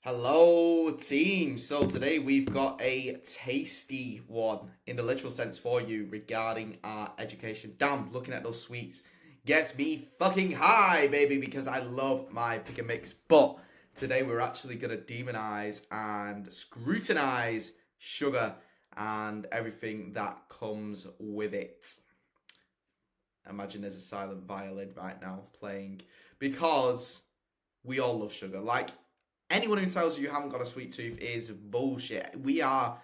Hello, team. So today we've got a tasty one in the literal sense for you regarding our education. Damn, looking at those sweets gets me fucking high, baby, because I love my pick and mix. But today we're actually gonna demonize and scrutinize sugar and everything that comes with it. Imagine there's a silent violin right now playing because we all love sugar. Like, anyone who tells you you haven't got a sweet tooth is bullshit. We are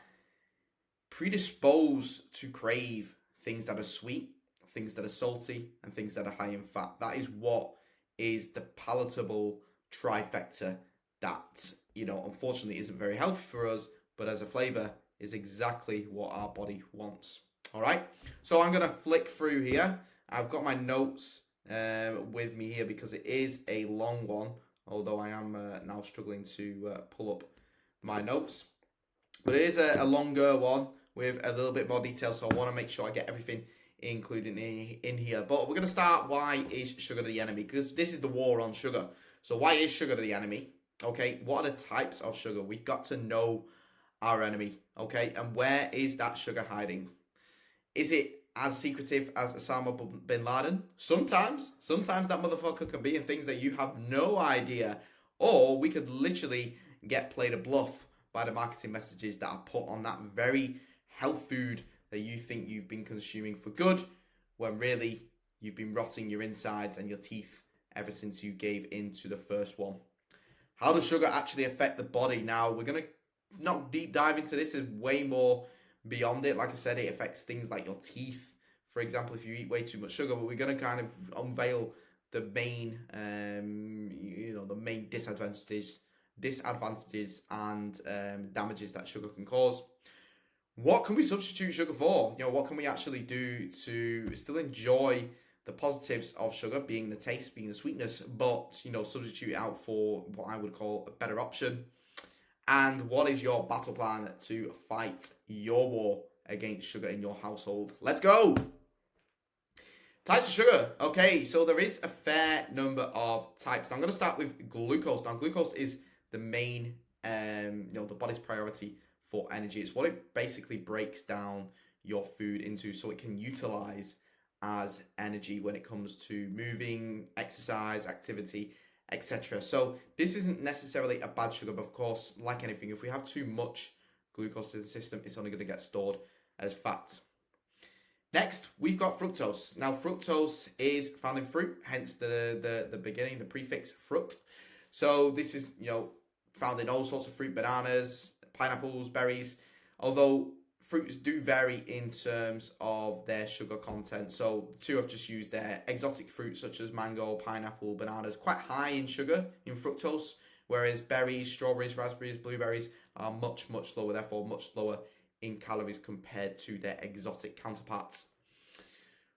predisposed to crave things that are sweet, things that are salty, and things that are high in fat. That is what is the palatable trifecta that, unfortunately isn't very healthy for us, but as a flavor is exactly what our body wants. All right, so I'm gonna flick through here. I've got my notes with me here because it is a long one, although I am now struggling to pull up my notes. But it is a longer one with a little bit more detail, so I want to make sure I get everything included in here. But we're going to start, why is sugar the enemy? Because this is the war on sugar. So why is sugar the enemy? Okay, what are the types of sugar? We've got to know our enemy, okay? And where is that sugar hiding? Is it as secretive as Osama bin Laden? Sometimes that motherfucker can be in things that you have no idea. Or we could literally get played a bluff by the marketing messages that are put on that very health food that you think you've been consuming for good, when really you've been rotting your insides and your teeth ever since you gave in to the first one. How does sugar actually affect the body? Now, we're going to not deep dive into this. There's way more beyond it. Like I said, it affects things like your teeth, for example, if you eat way too much sugar. But we're going to kind of unveil the main, the main disadvantages and damages that sugar can cause. What can we substitute sugar for? What can we actually do to still enjoy the positives of sugar, being the taste, being the sweetness, but substitute it out for what I would call a better option? And what is your battle plan to fight your war against sugar in your household? Let's go! Types of sugar. Okay, so there is a fair number of types. I'm going to start with glucose. Now, glucose is the main, the body's priority for energy. It's what it basically breaks down your food into so it can utilize as energy when it comes to moving, exercise, activity, etc. So this isn't necessarily a bad sugar, but of course, like anything, if we have too much glucose in the system, it's only going to get stored as fat. Next, we've got fructose. Now, fructose is found in fruit, hence the beginning, the prefix fruct. So this is, found in all sorts of fruit, bananas, pineapples, berries, although fruits do vary in terms of their sugar content. So the two I've just used there, exotic fruits such as mango, pineapple, bananas, quite high in sugar, in fructose, whereas berries, strawberries, raspberries, blueberries are much, much lower, therefore much lower in calories compared to their exotic counterparts.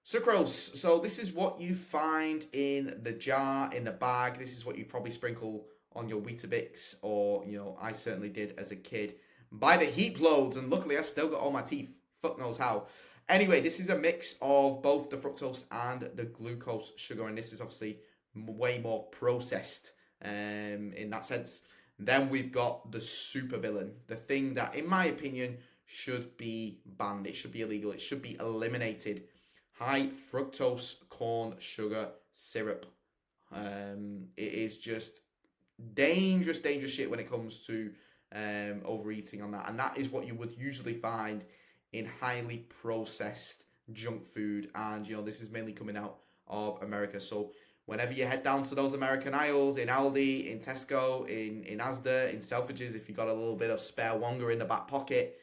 Sucrose. So this is what you find in the jar, in the bag. This is what you probably sprinkle on your Weetabix, or I certainly did as a kid. By the heap loads, and luckily I've still got all my teeth. Fuck knows how. Anyway, this is a mix of both the fructose and the glucose sugar, and this is obviously way more processed in that sense. Then we've got the supervillain, the thing that, in my opinion, should be banned. It should be illegal. It should be eliminated. High fructose corn sugar syrup. It is just dangerous shit when it comes to overeating on that, and that is what you would usually find in highly processed junk food. And this is mainly coming out of America. So whenever you head down to those American aisles, in Aldi, in Tesco, in Asda, in Selfridges, if you got a little bit of spare wonga in the back pocket,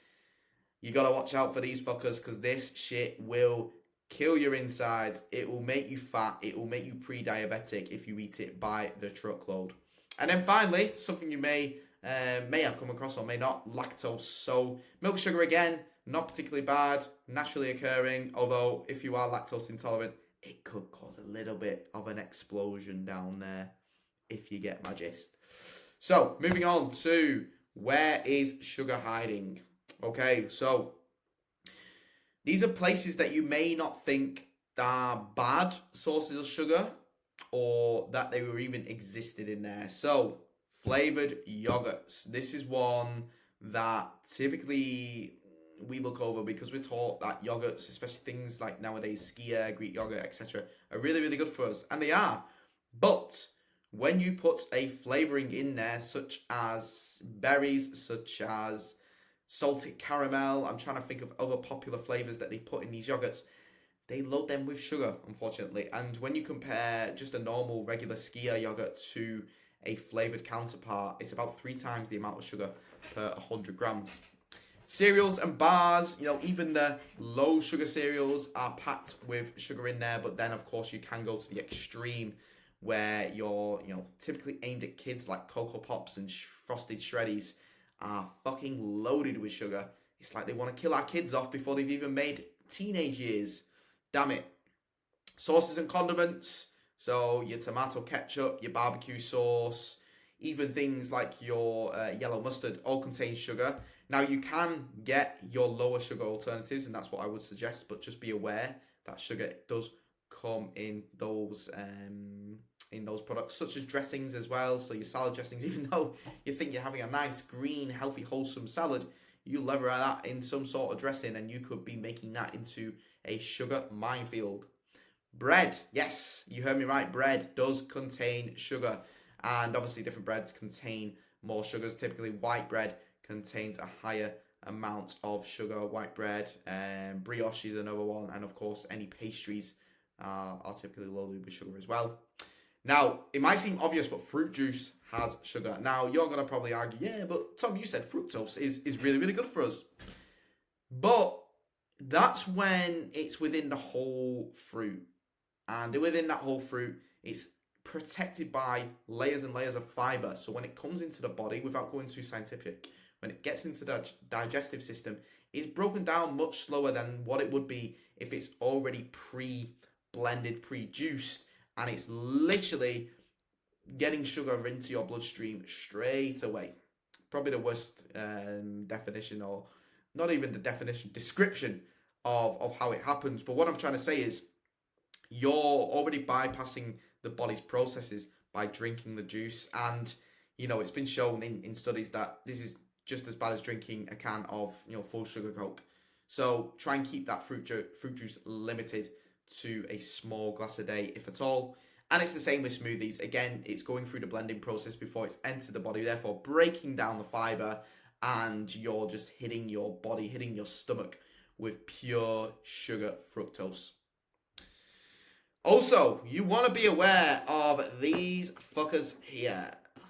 you gotta watch out for these fuckers, because this shit will kill your insides. It will make you fat. It will make you pre-diabetic if you eat it by the truckload. And then finally, something you may have come across or may not, lactose. So milk sugar, again, not particularly bad, naturally occurring, although if you are lactose intolerant, it could cause a little bit of an explosion down there, if you get my gist. So moving on to, where is sugar hiding? Okay, so these are places that you may not think are bad sources of sugar, or that they were even existed in there. So flavored yogurts. This is one that typically we look over because we're taught that yogurts, especially things like nowadays Skyr, Greek yogurt, etc., are really, really good for us, and they are. But when you put a flavoring in there, such as berries, such as salted caramel, I'm trying to think of other popular flavors that they put in these yogurts, they load them with sugar, unfortunately. And when you compare just a normal regular Skyr yogurt to a flavored counterpart, it's about 3 times the amount of sugar per 100 grams. Cereals and bars, even the low sugar cereals are packed with sugar in there, but then of course you can go to the extreme where you're, typically aimed at kids, like Cocoa Pops and Frosted Shreddies are fucking loaded with sugar. It's like they want to kill our kids off before they've even made teenage years. Damn it. Sauces and condiments, so your tomato ketchup, your barbecue sauce, even things like your yellow mustard all contain sugar. Now you can get your lower sugar alternatives, and that's what I would suggest, but just be aware that sugar does come in those products, such as dressings as well. So your salad dressings, even though you think you're having a nice green healthy wholesome salad, you lever that in some sort of dressing and you could be making that into a sugar minefield. Bread, yes, you heard me right, bread does contain sugar, and obviously different breads contain more sugars. Typically white bread contains a higher amount of sugar. White bread, brioche is another one, and of course any pastries are typically loaded with sugar as well. Now, it might seem obvious, but fruit juice has sugar. Now, you're going to probably argue, yeah, but Tom, you said fructose is really, really good for us. But that's when it's within the whole fruit. And within that whole fruit, it's protected by layers and layers of fiber. So when it comes into the body, without going too scientific, when it gets into the digestive system, it's broken down much slower than what it would be if it's already pre-blended, pre-juiced, and it's literally getting sugar into your bloodstream straight away. Probably the worst definition, or not even the definition, description of how it happens. But what I'm trying to say is you're already bypassing the body's processes by drinking the juice. And, it's been shown in studies that this is just as bad as drinking a can of, full sugar Coke. So try and keep that fruit juice limited to a small glass a day, if at all. And it's the same with smoothies. Again, it's going through the blending process before it's entered the body, therefore breaking down the fiber, and you're just hitting your body, hitting your stomach with pure sugar fructose. Also, you want to be aware of these fuckers here.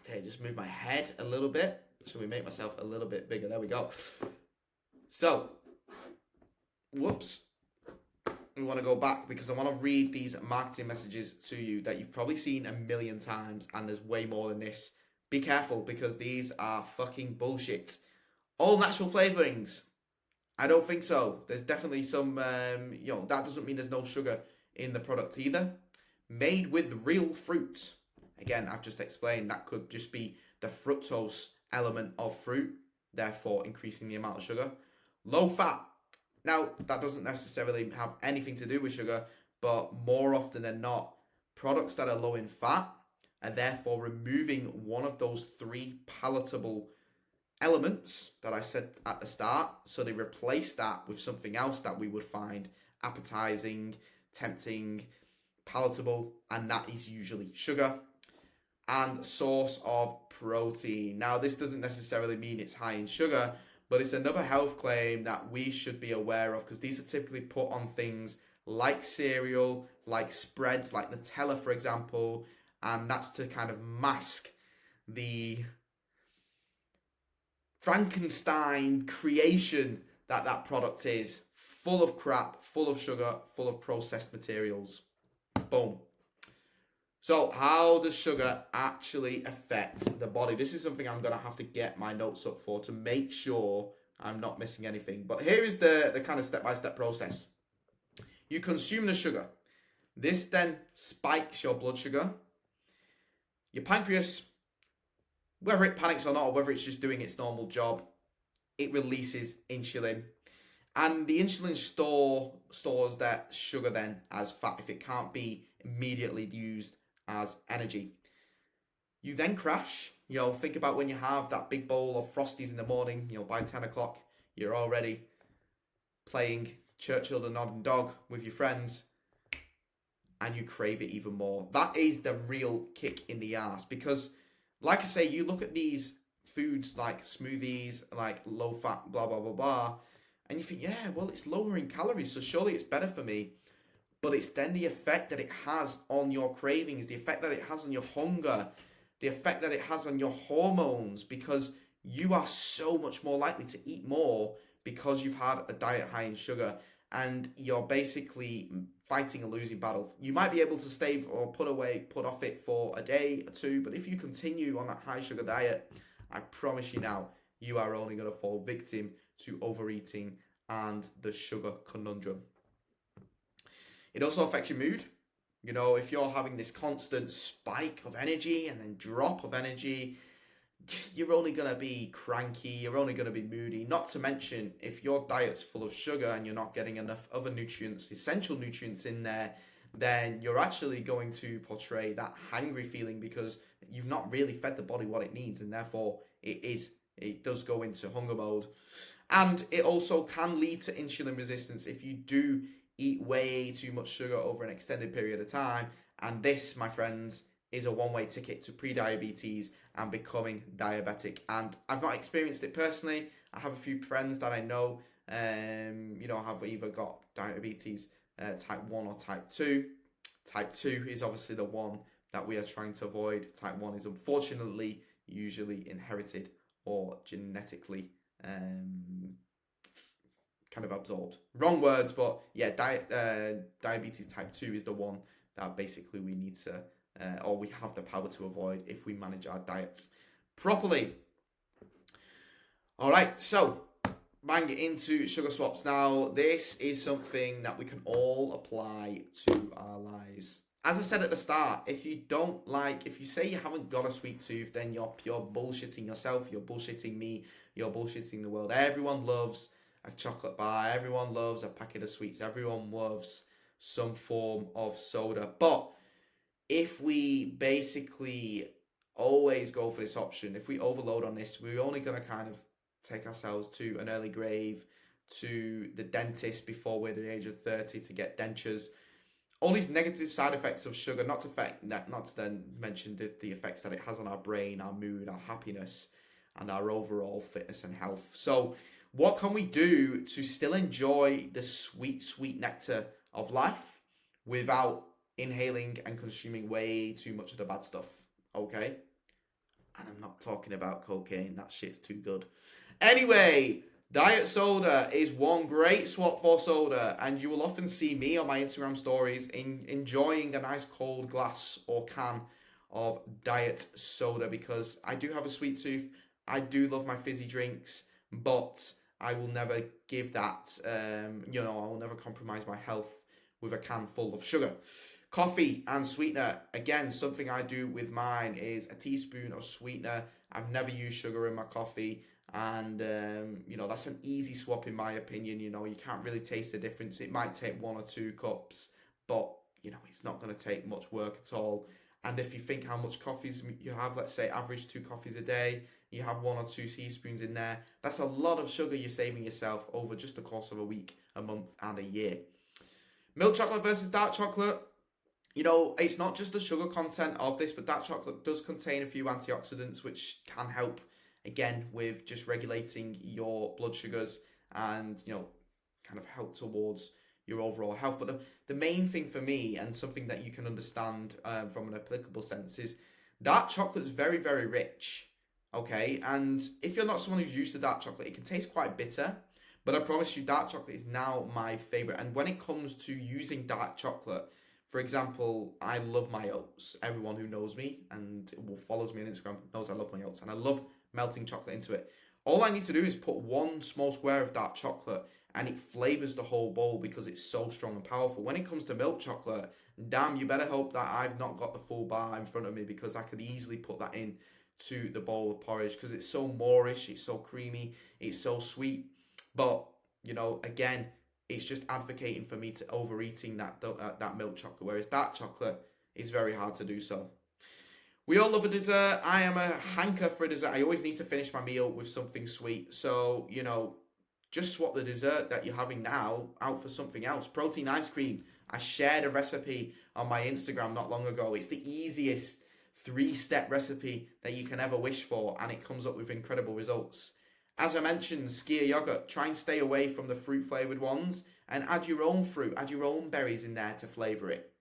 Okay, just move my head a little bit. So we make myself a little bit bigger. There we go. So, whoops. We want to go back because I want to read these marketing messages to you that you've probably seen a million times, and there's way more than this. Be careful because these are fucking bullshit. All natural flavorings? I don't think so. There's definitely some, that doesn't mean there's no sugar in the product either. Made with real fruit. Again, I've just explained that could just be the fructose element of fruit, therefore increasing the amount of sugar. Low fat. Now, that doesn't necessarily have anything to do with sugar, but more often than not, products that are low in fat are therefore removing one of those 3 palatable elements that I said at the start. So they replace that with something else that we would find appetizing, tempting, palatable, and that is usually sugar. And source of protein. Now, this doesn't necessarily mean it's high in sugar, but it's another health claim that we should be aware of, because these are typically put on things like cereal, like spreads, like Nutella, for example, and that's to kind of mask the Frankenstein creation that product is. Full of crap, full of sugar, full of processed materials. Boom. So how does sugar actually affect the body? This is something I'm going to have to get my notes up for to make sure I'm not missing anything. But here is the kind of step-by-step process. You consume the sugar. This then spikes your blood sugar. Your pancreas, whether it panics or not, or whether it's just doing its normal job, it releases insulin. And the insulin stores that sugar then as fat if it can't be immediately used as energy. You then crash. Think about when you have that big bowl of Frosties in the morning, by 10 o'clock, you're already playing Churchill the Nodding Dog with your friends, and you crave it even more. That is the real kick in the ass, because, like I say, you look at these foods like smoothies, like low fat, blah, blah, blah, blah, and you think, yeah, well, it's lower in calories, so surely it's better for me. But it's then the effect that it has on your cravings, the effect that it has on your hunger, the effect that it has on your hormones, because you are so much more likely to eat more because you've had a diet high in sugar, and you're basically fighting a losing battle. You might be able to stave or put off it for a day or two, but if you continue on that high sugar diet, I promise you now, you are only going to fall victim to overeating and the sugar conundrum. It also affects your mood. If you're having this constant spike of energy and then drop of energy, you're only going to be cranky, you're only going to be moody. Not to mention, if your diet's full of sugar and you're not getting enough other nutrients, essential nutrients in there, then you're actually going to portray that hangry feeling, because you've not really fed the body what it needs, and therefore it does go into hunger mode. And it also can lead to insulin resistance if you do eat way too much sugar over an extended period of time. And this, my friends, is a one-way ticket to pre-diabetes and becoming diabetic. And I've not experienced it personally. I have a few friends that I know, have either got diabetes type 1 or type 2. Type 2 is obviously the one that we are trying to avoid. Type 1 is unfortunately usually inherited or genetically kind of absorbed. Wrong words, but yeah, diabetes type 2 is the one that basically we need to, or we have the power to avoid if we manage our diets properly. All right, so bang into sugar swaps. Now, this is something that we can all apply to our lives. As I said at the start, if you say you haven't got a sweet tooth, then you're bullshitting yourself, you're bullshitting me, you're bullshitting the world. Everyone loves a chocolate bar, everyone loves a packet of sweets, everyone loves some form of soda. But if we basically always go for this option, if we overload on this, we're only going to kind of take ourselves to an early grave, to the dentist before we're the age of 30 to get dentures. All these negative side effects of sugar, not to then mention the effects that it has on our brain, our mood, our happiness, and our overall fitness and health. So what can we do to still enjoy the sweet, sweet nectar of life without inhaling and consuming way too much of the bad stuff? Okay? And I'm not talking about cocaine. That shit's too good. Anyway, diet soda is one great swap for soda, and you will often see me on my Instagram stories enjoying a nice cold glass or can of diet soda, because I do have a sweet tooth. I do love my fizzy drinks, but I will never give that, I will never compromise my health with a can full of sugar. Coffee and sweetener, again, something I do with mine is a teaspoon of sweetener. I've never used sugar in my coffee, and that's an easy swap in my opinion. You can't really taste the difference. It might take 1 or 2 cups, but it's not going to take much work at all. And if you think how much coffees you have, let's say average 2 coffees a day, you have 1 or 2 teaspoons in there. That's a lot of sugar you're saving yourself over just the course of a week, a month, and a year. Milk chocolate versus dark chocolate. It's not just the sugar content of this, but dark chocolate does contain a few antioxidants, which can help, again, with just regulating your blood sugars and, kind of help towards your overall health. But the main thing for me, and something that you can understand from an applicable sense, is dark chocolate is very, very rich, okay? And if you're not someone who's used to dark chocolate, it can taste quite bitter. But I promise you, dark chocolate is now my favorite. And when it comes to using dark chocolate, for example, I love my oats. Everyone who knows me and follows me on Instagram knows I love my oats, and I love melting chocolate into it. All I need to do is put 1 small square of dark chocolate, and it flavors the whole bowl because it's so strong and powerful. When it comes to milk chocolate, damn, you better hope that I've not got the full bar in front of me, because I could easily put that in to the bowl of porridge, because it's so moreish, it's so creamy, it's so sweet. But, again, it's just advocating for me to overeating that milk chocolate, whereas dark chocolate is very hard to do so. We all love a dessert. I am a hanker for a dessert. I always need to finish my meal with something sweet. So, just swap the dessert that you're having now out for something else. Protein ice cream. I shared a recipe on my Instagram not long ago. It's the easiest 3-step recipe that you can ever wish for, and it comes up with incredible results. As I mentioned, skyr yogurt. Try and stay away from the fruit flavored ones and add your own fruit, add your own berries in there to flavor it.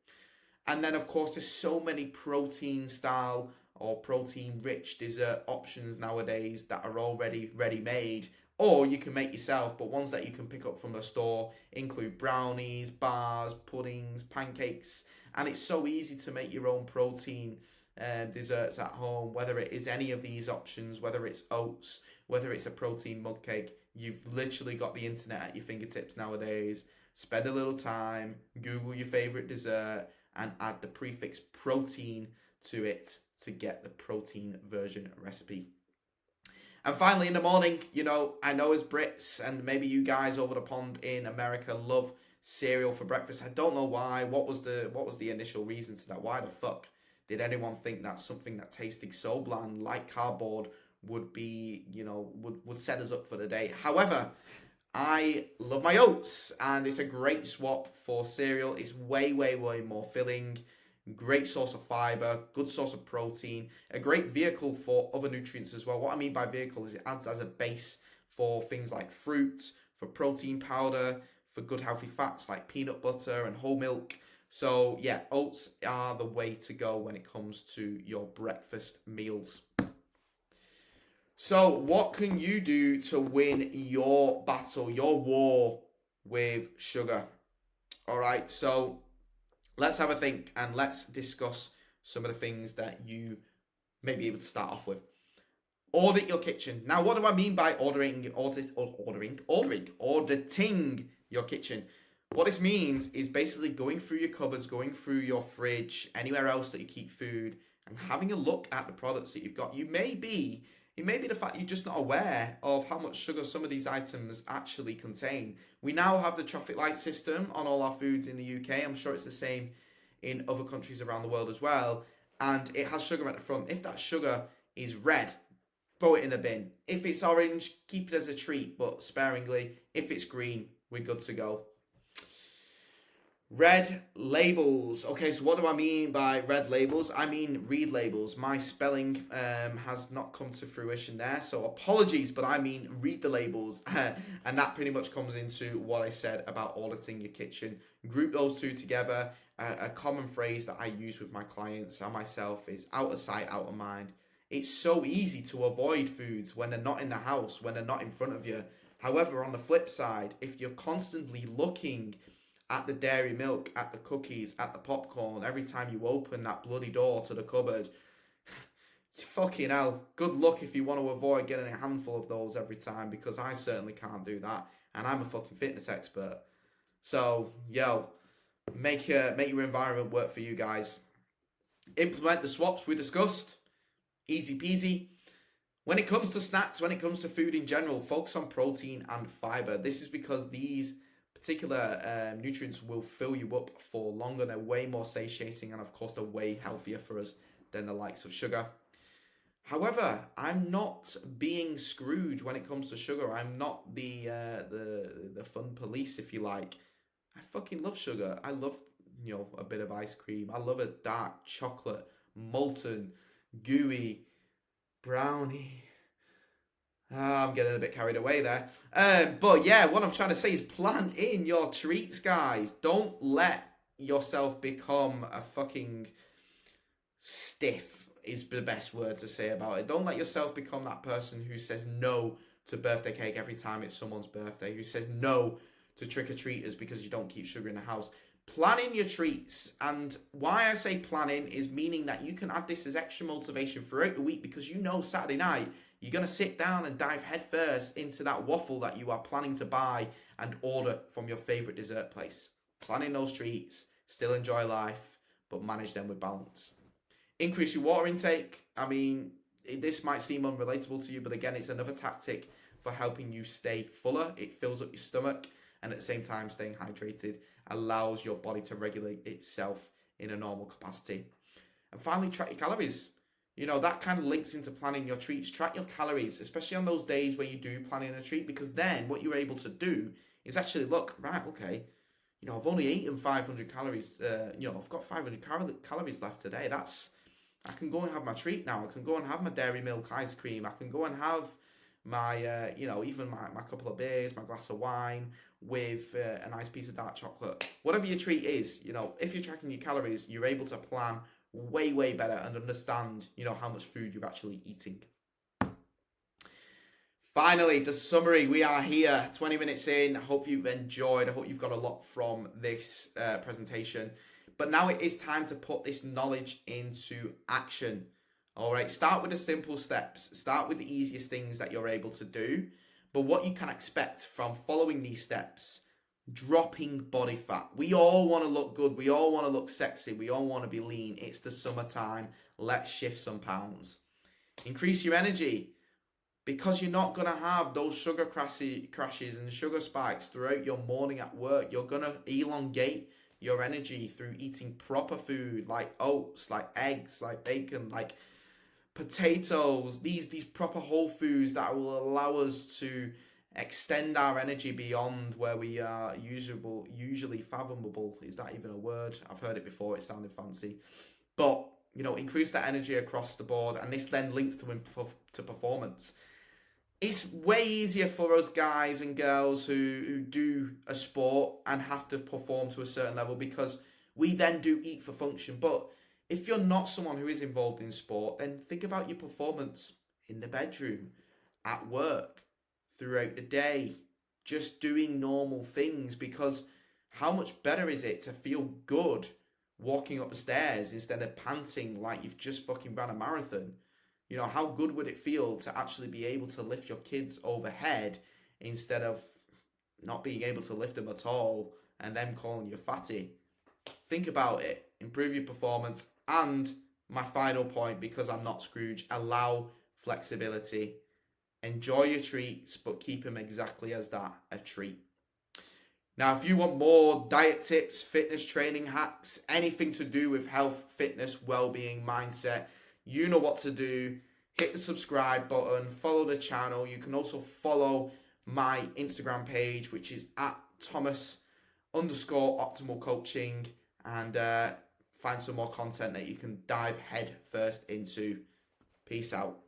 And then, of course, there's so many protein style or protein rich dessert options nowadays that are already ready made, or you can make yourself. But ones that you can pick up from the store include brownies, bars, puddings, pancakes, and it's so easy to make your own protein desserts at home. Whether it is any of these options, whether it's oats, whether it's a protein mug cake, you've literally got the internet at your fingertips nowadays. Spend a little time, Google your favorite dessert, and add the prefix protein to it to get the protein version recipe. And finally, in the morning, I know as Brits and maybe you guys over the pond in America love cereal for breakfast. I don't know why. What was the initial reason to that? Why the fuck did anyone think that something that tasted so bland like cardboard would be, would set us up for the day? However, I love my oats, and it's a great swap for cereal. It's way, way, way more filling. Great source of fiber, good source of protein, a great vehicle for other nutrients as well. What I mean by vehicle is it adds as a base for things like fruit, for protein powder, for good healthy fats like peanut butter and whole milk. So yeah, oats are the way to go when it comes to your breakfast meals. So what can you do to win your battle, your war with sugar? All right, so let's have a think and let's discuss some of the things that you may be able to start off with. Audit your kitchen. Now, what do I mean by auditing your kitchen? What this means is basically going through your cupboards, going through your fridge, anywhere else that you keep food, and having a look at the products that you've got. It may be the fact you're just not aware of how much sugar some of these items actually contain. We now have the traffic light system on all our foods in the UK. I'm sure it's the same in other countries around the world as well. And it has sugar at the front. If that sugar is red, throw it in a bin. If it's orange, keep it as a treat, but sparingly. If it's green, we're good to go. Red labels. Okay, so what do I mean by red labels? I mean read labels. My spelling has not come to fruition there, so apologies, but I mean read the labels. And that pretty much comes into what I said about auditing your kitchen. Group those two together. A common phrase that I use with my clients and myself is out of sight, out of mind. It's so easy to avoid foods when they're not in the house, when they're not in front of you. However, on the flip side, if you're constantly looking at the dairy milk, at the cookies, at the popcorn, every time you open that bloody door to the cupboard, fucking hell, good luck if you want to avoid getting a handful of those every time, because I certainly can't do that, and I'm a fucking fitness expert. So, make your environment work for you guys. Implement the swaps we discussed. Easy peasy. When it comes to snacks, when it comes to food in general, focus on protein and fiber. This is because these particular nutrients will fill you up for longer. They're way more satiating, and of course they're way healthier for us than the likes of sugar. However, I'm not being Scrooge when it comes to sugar. I'm not the fun police, if you like. I fucking love sugar. I love a bit of ice cream. I love a dark chocolate, molten, gooey brownie. I'm getting a bit carried away there. But yeah, what I'm trying to say is plan in your treats, guys. Don't let yourself become a fucking stiff, is the best word to say about it. Don't let yourself become that person who says no to birthday cake every time it's someone's birthday, who says no to trick-or-treaters because you don't keep sugar in the house. Plan in your treats. And why I say planning is meaning that you can add this as extra motivation throughout the week, because Saturday night you're going to sit down and dive headfirst into that waffle that you are planning to buy and order from your favourite dessert place. Plan in those treats, still enjoy life, but manage them with balance. Increase your water intake. I mean, this might seem unrelatable to you, but again, it's another tactic for helping you stay fuller. It fills up your stomach, and at the same time, staying hydrated allows your body to regulate itself in a normal capacity. And finally, track your calories. You know, that kind of links into planning your treats. Track your calories, especially on those days where you do plan in a treat, because then what you're able to do is actually look, right, okay, you know, I've only eaten 500 calories, you know, I've got 500 calories left today. I can go and have my treat now. I can go and have my dairy milk ice cream. I can go and have my, you know, even my couple of beers, my glass of wine with a nice piece of dark chocolate. Whatever your treat is, you know, if you're tracking your calories, you're able to plan way better and understand, you know, how much food you're actually eating. Finally, the summary. We are here 20 minutes in. I hope you've enjoyed. I hope you've got a lot from this presentation. But now it is time to put this knowledge into action. All right, start with the simple steps. Start with the easiest things that you're able to do. But what you can expect from following these steps: dropping body fat. We all want to look good. We all want to look sexy. We all want to be lean. It's the summertime. Let's shift some pounds. Increase your energy, because you're not going to have those sugar crashes and sugar spikes throughout your morning at work. You're going to elongate your energy through eating proper food like oats, like eggs, like bacon, like potatoes, these proper whole foods that will allow us to extend our energy beyond where we are usually fathomable. Is that even a word? I've heard it before, it sounded fancy. But, you know, increase that energy across the board, and this then links to performance. It's way easier for us guys and girls who do a sport and have to perform to a certain level, because we then do eat for function. But if you're not someone who is involved in sport, then think about your performance in the bedroom, at work, throughout the day, just doing normal things. Because how much better is it to feel good walking up the stairs instead of panting like you've just fucking ran a marathon? You know, how good would it feel to actually be able to lift your kids overhead instead of not being able to lift them at all and them calling you fatty? Think about it. Improve your performance. And my final point, because I'm not Scrooge, allow flexibility. Enjoy your treats, but keep them exactly as that, a treat. Now, if you want more diet tips, fitness training hacks, anything to do with health, fitness, well-being, mindset, you know what to do. Hit the subscribe button, follow the channel. You can also follow my Instagram page, which is at Thomas_optimal coaching, and find some more content that you can dive head first into. Peace out.